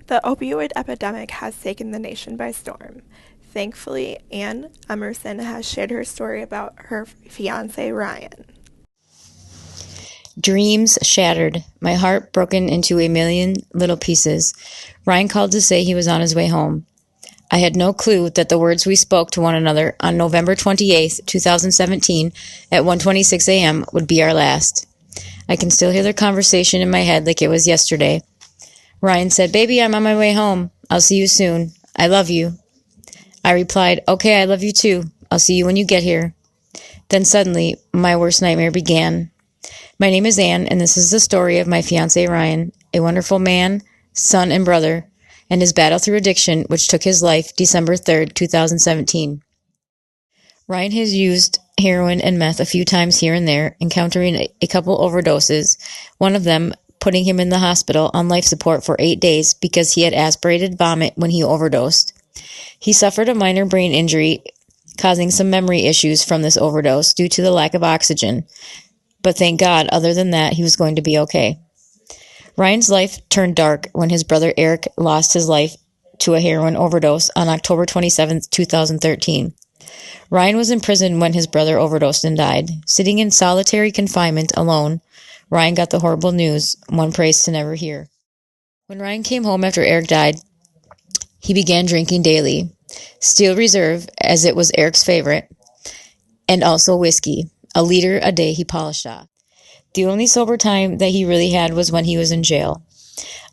The opioid epidemic has taken the nation by storm. Thankfully, Ann Emerson has shared her story about her fiancé, Ryan. Dreams shattered, my heart broken into a million little pieces. Ryan called to say he was on his way home. I had no clue that the words we spoke to one another on November 28th, 2017 at 1:26 a.m. would be our last. I can still hear their conversation in my head like it was yesterday. Ryan said, "Baby, I'm on my way home. I'll see you soon. I love you." I replied, "Okay, I love you too. I'll see you when you get here." Then suddenly, my worst nightmare began. My name is Ann, and this is the story of my fiancé Ryan, a wonderful man, son, and brother, and his battle through addiction, which took his life December 3rd, 2017. Ryan has used heroin and meth a few times here and there, encountering a couple overdoses, one of them putting him in the hospital on life support for 8 days because he had aspirated vomit when he overdosed. He suffered a minor brain injury, causing some memory issues from this overdose due to the lack of oxygen. But thank God, other than that, he was going to be okay. Ryan's life turned dark when his brother Eric lost his life to a heroin overdose on October 27th, 2013. Ryan was in prison when his brother overdosed and died. Sitting in solitary confinement alone, Ryan got the horrible news one prays to never hear. When Ryan came home after Eric died, he began drinking daily. Steel Reserve, as it was Eric's favorite, and also whiskey. A liter a day he polished off. The only sober time that he really had was when he was in jail.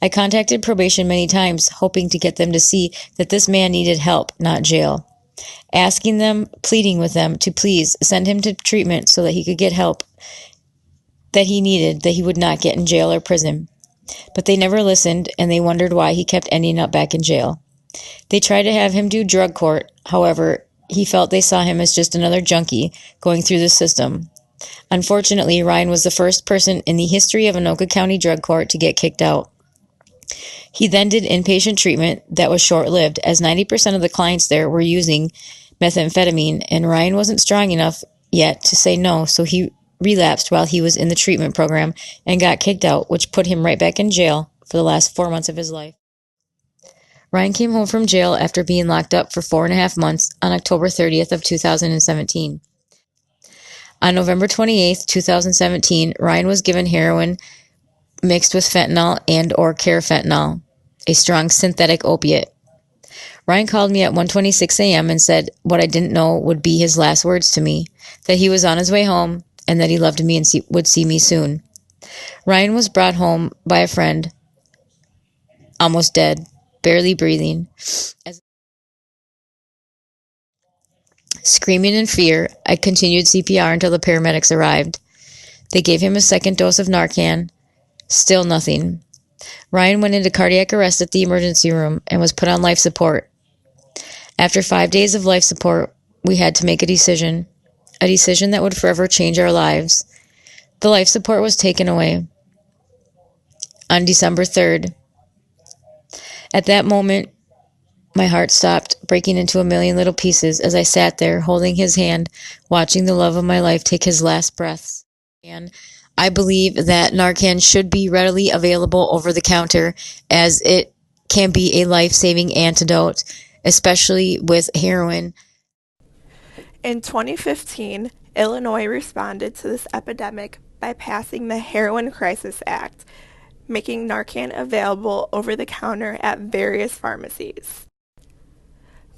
I contacted probation many times, hoping to get them to see that this man needed help, not jail. Asking them, pleading with them to please send him to treatment so that he could get help that he needed, that he would not get in jail or prison. But they never listened, and they wondered why he kept ending up back in jail. They tried to have him do drug court. However, he felt they saw him as just another junkie going through the system. Unfortunately, Ryan was the first person in the history of Anoka County Drug Court to get kicked out. He then did inpatient treatment that was short-lived, as 90% of the clients there were using methamphetamine, and Ryan wasn't strong enough yet to say no, so he relapsed while he was in the treatment program and got kicked out, which put him right back in jail for the last 4 months of his life. Ryan came home from jail after being locked up for 4.5 months on October 30th of 2017. On November 28th, 2017, Ryan was given heroin mixed with fentanyl and or carfentanil, a strong synthetic opiate. Ryan called me at 1:26 a.m. and said what I didn't know would be his last words to me, that he was on his way home and that he loved me and would see me soon. Ryan was brought home by a friend, almost dead, barely breathing. Screaming in fear, I continued CPR until the paramedics arrived. They gave him a second dose of Narcan. Still nothing. Ryan went into cardiac arrest at the emergency room and was put on life support. After 5 days of life support, we had to make a decision that would forever change our lives. The life support was taken away on December 3rd. At that moment, my heart stopped breaking into a million little pieces as I sat there holding his hand, watching the love of my life take his last breaths. And I believe that Narcan should be readily available over the counter, as it can be a life-saving antidote, especially with heroin. In 2015, Illinois responded to this epidemic by passing the Heroin Crisis Act, making Narcan available over the counter at various pharmacies.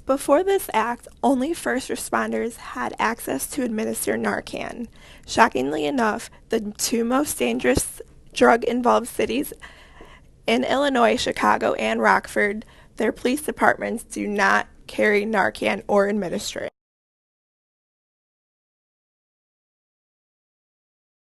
Before this act, only first responders had access to administer Narcan. Shockingly enough, the two most dangerous drug-involved cities in Illinois, Chicago and Rockford, their police departments do not carry Narcan or administer it.